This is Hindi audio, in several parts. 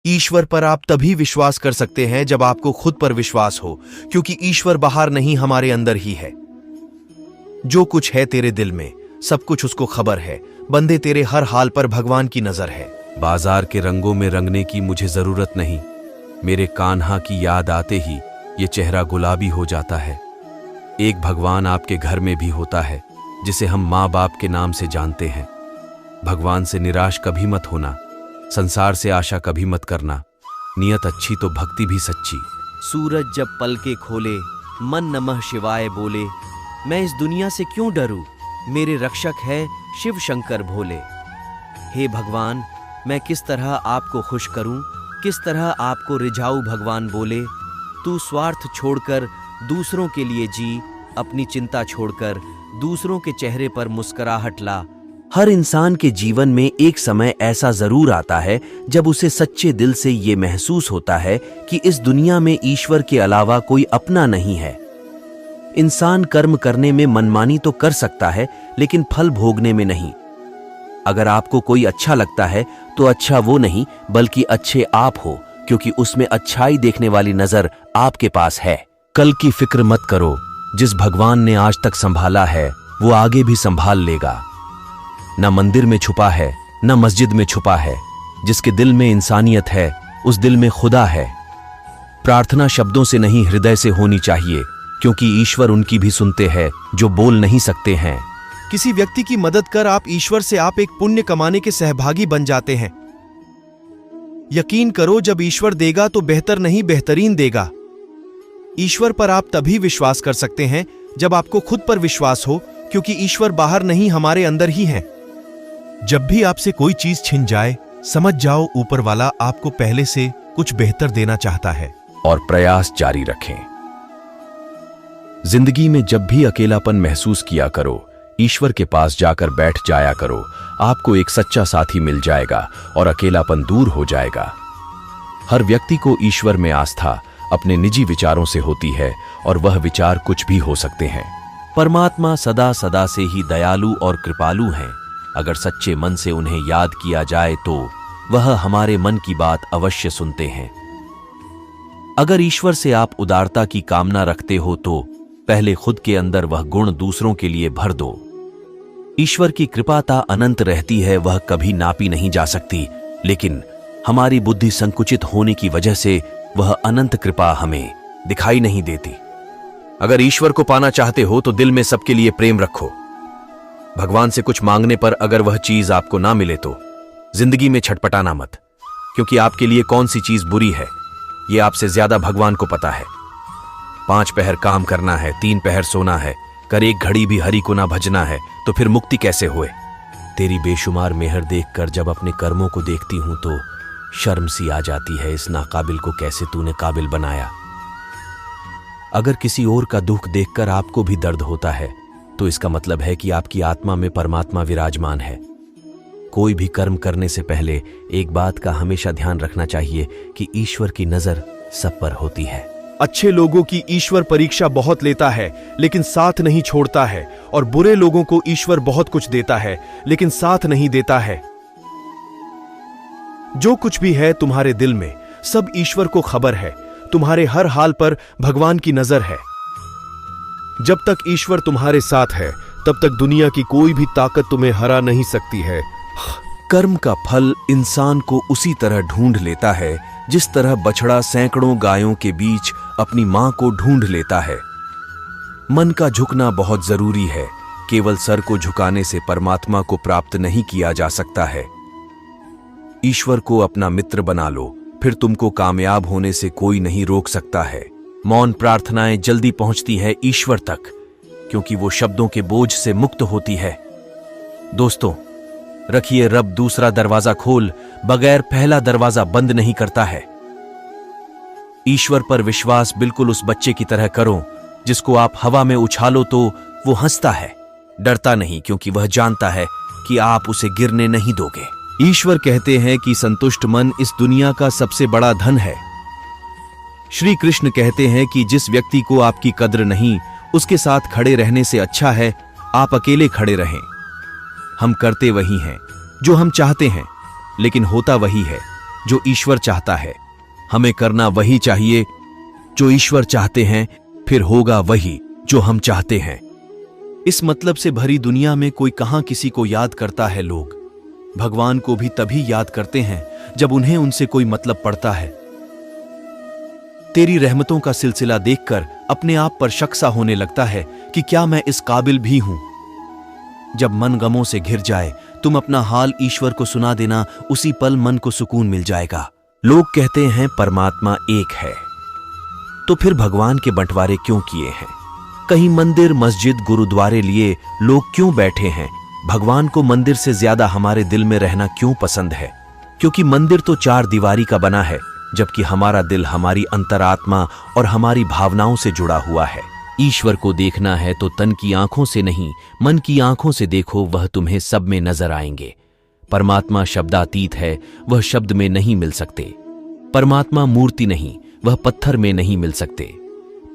ईश्वर पर आप तभी विश्वास कर सकते हैं जब आपको खुद पर विश्वास हो, क्योंकि ईश्वर बाहर नहीं, हमारे अंदर ही है। जो कुछ है तेरे दिल में, सब कुछ उसको खबर है। बंदे, तेरे हर हाल पर भगवान की नजर है। बाजार के रंगों में रंगने की मुझे जरूरत नहीं। मेरे कान्हा की याद आते ही ये चेहरा गुलाबी हो जाता है। एक भगवान आपके घर में भी होता है, जिसे हम माँ बाप के नाम से जानते हैं। भगवान से निराश कभी मत होना, संसार से आशा कभी मत करना। नियत अच्छी तो भक्ति भी सच्ची। सूरज जब पलके खोले, मन नमः शिवाय बोले। मैं इस दुनिया से क्यों डरूं, मेरे रक्षक है शिव शंकर भोले। हे भगवान, मैं किस तरह आपको खुश करूं, किस तरह आपको रिझाऊं। भगवान बोले, तू स्वार्थ छोड़कर दूसरों के लिए जी, अपनी चिंता छोड़कर दूसरों के चेहरे पर मुस्कुराहट ला। हर इंसान के जीवन में एक समय ऐसा जरूर आता है जब उसे सच्चे दिल से ये महसूस होता है कि इस दुनिया में ईश्वर के अलावा कोई अपना नहीं है। इंसान कर्म करने में मनमानी तो कर सकता है, लेकिन फल भोगने में नहीं। अगर आपको कोई अच्छा लगता है तो अच्छा वो नहीं, बल्कि अच्छे आप हो, क्योंकि उसमें अच्छाई देखने वाली नजर आपके पास है। कल की फिक्र मत करो, जिस भगवान ने आज तक संभाला है वो आगे भी संभाल लेगा। न मंदिर में छुपा है, न मस्जिद में छुपा है। जिसके दिल में इंसानियत है, उस दिल में खुदा है। प्रार्थना शब्दों से नहीं, हृदय से होनी चाहिए, क्योंकि ईश्वर उनकी भी सुनते हैं जो बोल नहीं सकते हैं। किसी व्यक्ति की मदद कर आप ईश्वर से आप एक पुण्य कमाने के सहभागी बन जाते हैं। यकीन करो, जब ईश्वर देगा तो बेहतर नहीं, बेहतरीन देगा। ईश्वर पर आप तभी विश्वास कर सकते हैं जब आपको खुद पर विश्वास हो, क्योंकि ईश्वर बाहर नहीं, हमारे अंदर ही है। जब भी आपसे कोई चीज छिन जाए, समझ जाओ ऊपर वाला आपको पहले से कुछ बेहतर देना चाहता है। और प्रयास जारी रखें। जिंदगी में जब भी अकेलापन महसूस किया करो, ईश्वर के पास जाकर बैठ जाया करो। आपको एक सच्चा साथी मिल जाएगा और अकेलापन दूर हो जाएगा। हर व्यक्ति को ईश्वर में आस्था अपने निजी विचारों से होती है, और वह विचार कुछ भी हो सकते हैं। परमात्मा सदा सदा से ही दयालु और कृपालु हैं। अगर सच्चे मन से उन्हें याद किया जाए तो वह हमारे मन की बात अवश्य सुनते हैं। अगर ईश्वर से आप उदारता की कामना रखते हो तो पहले खुद के अंदर वह गुण दूसरों के लिए भर दो। ईश्वर की कृपाता अनंत रहती है, वह कभी नापी नहीं जा सकती, लेकिन हमारी बुद्धि संकुचित होने की वजह से वह अनंत कृपा हमें दिखाई नहीं देती। अगर ईश्वर को पाना चाहते हो तो दिल में सबके लिए प्रेम रखो। भगवान से कुछ मांगने पर अगर वह चीज आपको ना मिले तो जिंदगी में छटपटाना मत, क्योंकि आपके लिए कौन सी चीज बुरी है ये आपसे ज्यादा भगवान को पता है। 5 पहर काम करना है, 3 पहर सोना है, कर एक घड़ी भी हरि को ना भजना है, तो फिर मुक्ति कैसे होए। तेरी बेशुमार मेहर देखकर जब अपने कर्मों को देखती हूं तो शर्म सी आ जाती है। इस नाकाबिल को कैसे तूने काबिल बनाया। अगर किसी और का दुख देखकर आपको भी दर्द होता है तो इसका मतलब है कि आपकी आत्मा में परमात्मा विराजमान है। कोई भी कर्म करने से पहले एक बात का हमेशा ध्यान रखना चाहिए कि ईश्वर की नजर सब पर होती है। अच्छे लोगों की ईश्वर परीक्षा बहुत लेता है, लेकिन साथ नहीं छोड़ता है, और बुरे लोगों को ईश्वर बहुत कुछ देता है, लेकिन साथ नहीं देता है। जो कुछ भी है तुम्हारे दिल में, सब ईश्वर को खबर है। तुम्हारे हर हाल पर भगवान की नजर है। जब तक ईश्वर तुम्हारे साथ है, तब तक दुनिया की कोई भी ताकत तुम्हें हरा नहीं सकती है। कर्म का फल इंसान को उसी तरह ढूंढ लेता है जिस तरह बछड़ा सैकड़ों गायों के बीच अपनी मां को ढूंढ लेता है। मन का झुकना बहुत जरूरी है। केवल सर को झुकाने से परमात्मा को प्राप्त नहीं किया जा सकता है। ईश्वर को अपना मित्र बना लो, फिर तुमको कामयाब होने से कोई नहीं रोक सकता है। मौन प्रार्थनाएं जल्दी पहुंचती है ईश्वर तक, क्योंकि वो शब्दों के बोझ से मुक्त होती है। दोस्तों, रखिए रब दूसरा दरवाजा खोल, बगैर पहला दरवाजा बंद नहीं करता है। ईश्वर पर विश्वास बिल्कुल उस बच्चे की तरह करो जिसको आप हवा में उछालो तो वो हंसता है, डरता नहीं, क्योंकि वह जानता है कि आप उसे गिरने नहीं दोगे। ईश्वर कहते हैं कि संतुष्ट मन इस दुनिया का सबसे बड़ा धन है। श्री कृष्ण कहते हैं कि जिस व्यक्ति को आपकी कद्र नहीं, उसके साथ खड़े रहने से अच्छा है आप अकेले खड़े रहें। हम करते वही हैं जो हम चाहते हैं, लेकिन होता वही है जो ईश्वर चाहता है। हमें करना वही चाहिए जो ईश्वर चाहते हैं, फिर होगा वही जो हम चाहते हैं। इस मतलब से भरी दुनिया में कोई कहां किसी को याद करता है। लोग भगवान को भी तभी याद करते हैं जब उन्हें उनसे कोई मतलब पड़ता है। तेरी रहमतों का सिलसिला देखकर अपने आप पर शक सा होने लगता है कि क्या मैं इस काबिल भी हूं। जब मन गमों से घिर जाए, तुम अपना हाल ईश्वर को सुना देना, उसी पल मन को सुकून मिल जाएगा। लोग कहते हैं परमात्मा एक है, तो फिर भगवान के बंटवारे क्यों किए हैं? कहीं मंदिर, मस्जिद, गुरुद्वारे लिए लोग क्यों बैठे हैं? भगवान को मंदिर से ज्यादा हमारे दिल में रहना क्यों पसंद है? क्योंकि मंदिर तो चार दीवारी का बना है, जबकि हमारा दिल हमारी अंतरात्मा और हमारी भावनाओं से जुड़ा हुआ है। ईश्वर को देखना है तो तन की आंखों से नहीं, मन की आंखों से देखो, वह तुम्हें सब में नजर आएंगे। परमात्मा शब्दातीत है, वह शब्द में नहीं मिल सकते। परमात्मा मूर्ति नहीं, वह पत्थर में नहीं मिल सकते।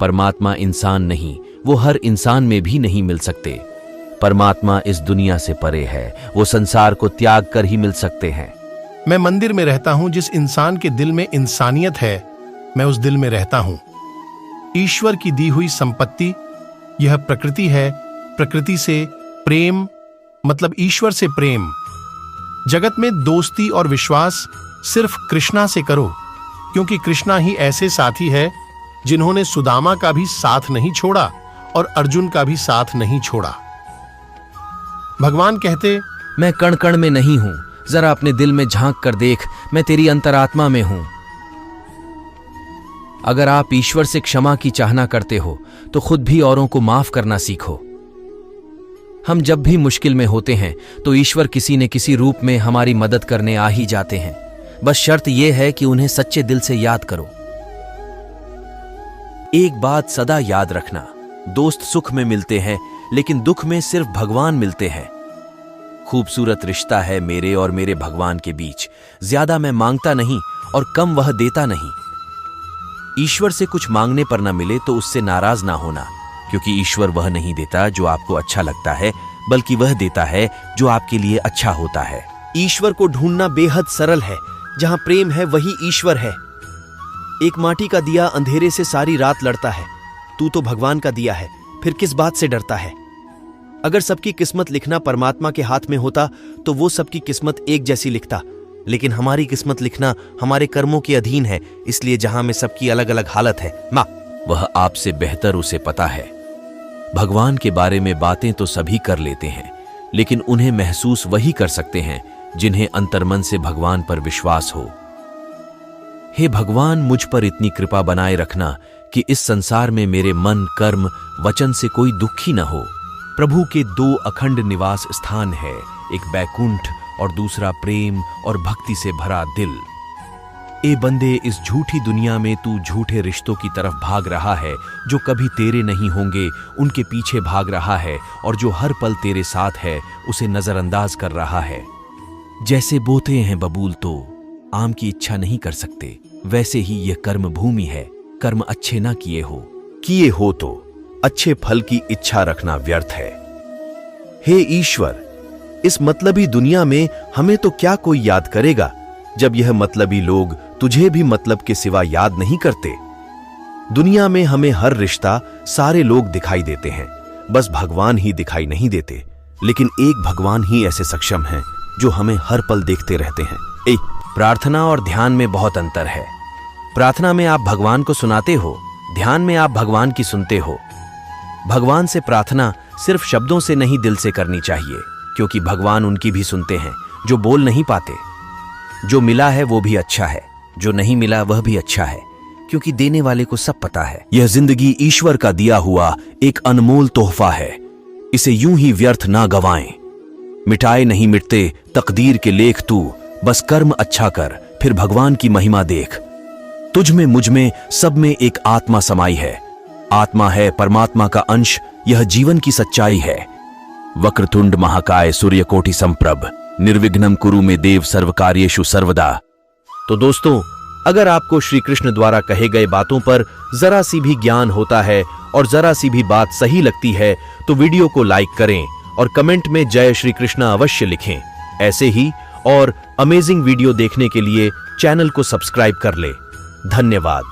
परमात्मा इंसान नहीं, वो हर इंसान में भी नहीं मिल सकते। परमात्मा इस दुनिया से परे है, वो संसार को त्याग कर ही मिल सकते हैं। मैं मंदिर में रहता हूं, जिस इंसान के दिल में इंसानियत है, मैं उस दिल में रहता हूं। ईश्वर की दी हुई संपत्ति यह प्रकृति है। प्रकृति से प्रेम मतलब ईश्वर से प्रेम। जगत में दोस्ती और विश्वास सिर्फ कृष्णा से करो, क्योंकि कृष्णा ही ऐसे साथी है जिन्होंने सुदामा का भी साथ नहीं छोड़ा और अर्जुन का भी साथ नहीं छोड़ा। भगवान कहते, मैं कण कण में नहीं हूं, जरा अपने दिल में झांक कर देख, मैं तेरी अंतरात्मा में हूं। अगर आप ईश्वर से क्षमा की चाहना करते हो तो खुद भी औरों को माफ करना सीखो। हम जब भी मुश्किल में होते हैं तो ईश्वर किसी न किसी रूप में हमारी मदद करने आ ही जाते हैं। बस शर्त यह है कि उन्हें सच्चे दिल से याद करो। एक बात सदा याद रखना, दोस्त सुख में मिलते हैं लेकिन दुख में सिर्फ भगवान मिलते हैं। खूबसूरत रिश्ता है मेरे और मेरे भगवान के बीच। ज्यादा मैं मांगता नहीं और कम वह देता नहीं। ईश्वर से कुछ मांगने पर ना मिले तो उससे नाराज ना होना, क्योंकि ईश्वर वह नहीं देता जो आपको अच्छा लगता है, बल्कि वह देता है जो आपके लिए अच्छा होता है। ईश्वर को ढूंढना बेहद सरल है। जहां प्रेम है वही ईश्वर है। एक माटी का दिया अंधेरे से सारी रात लड़ता है। तू तो भगवान का दिया है, फिर किस बात से डरता है? अगर सबकी किस्मत लिखना परमात्मा के हाथ में होता तो वो सबकी किस्मत एक जैसी लिखता, लेकिन हमारी किस्मत लिखना हमारे कर्मों के अधीन है। इसलिए जहां में सबकी अलग अलग हालत है, मां वह आपसे बेहतर उसे पता है। भगवान के बारे में बातें तो सभी कर लेते हैं, लेकिन उन्हें महसूस वही कर सकते हैं जिन्हें अंतर्मन से भगवान पर विश्वास हो। हे भगवान, मुझ पर इतनी कृपा बनाए रखना कि इस संसार में मेरे मन, कर्म, वचन से कोई दुखी न हो। प्रभु के दो अखंड निवास स्थान है, एक बैकुंठ और दूसरा प्रेम और भक्ति से भरा दिल। ए बंदे, इस झूठी दुनिया में तू झूठे रिश्तों की तरफ भाग रहा है जो कभी तेरे नहीं होंगे, उनके पीछे भाग रहा है, और जो हर पल तेरे साथ है उसे नजरअंदाज कर रहा है। जैसे बोते हैं बबूल तो आम की इच्छा नहीं कर सकते, वैसे ही यह कर्म भूमि है। कर्म अच्छे ना किए हो तो अच्छे फल की इच्छा रखना व्यर्थ है। हे ईश्वर, इस मतलबी दुनिया में हमें तो क्या कोई याद करेगा, जब यह मतलबी लोग तुझे भी मतलब के सिवा याद नहीं करते। दुनिया में हमें हर रिश्ता, सारे लोग दिखाई देते हैं, बस भगवान ही दिखाई नहीं देते। लेकिन एक भगवान ही ऐसे सक्षम हैं जो हमें हर पल देखते रहते हैं। प्रार्थना और ध्यान में बहुत अंतर है। प्रार्थना में आप भगवान को सुनाते हो, ध्यान में आप भगवान की सुनते हो। भगवान से प्रार्थना सिर्फ शब्दों से नहीं, दिल से करनी चाहिए, क्योंकि भगवान उनकी भी सुनते हैं जो बोल नहीं पाते। जो मिला है वो भी अच्छा है, जो नहीं मिला वह भी अच्छा है, क्योंकि देने वाले को सब पता है। यह जिंदगी ईश्वर का दिया हुआ एक अनमोल तोहफा है, इसे यूं ही व्यर्थ ना गवाएं। मिटाए नहीं मिटते तकदीर के लेख तू, बस कर्म अच्छा कर, फिर भगवान की महिमा देख। तुझ में, मुझ में, सब में एक आत्मा समाई है। आत्मा है परमात्मा का अंश, यह जीवन की सच्चाई है। वक्रतुंड महाकाय सूर्यकोटि संप्रभ, निर्विघ्नं कुरु मे देव सर्वकार्येषु सर्वदा। तो दोस्तों, अगर आपको श्री कृष्ण द्वारा कहे गए बातों पर जरा सी भी ज्ञान होता है और जरा सी भी बात सही लगती है तो वीडियो को लाइक करें और कमेंट में जय श्री कृष्ण अवश्य लिखें। ऐसे ही और अमेजिंग वीडियो देखने के लिए चैनल को सब्सक्राइब कर ले। धन्यवाद।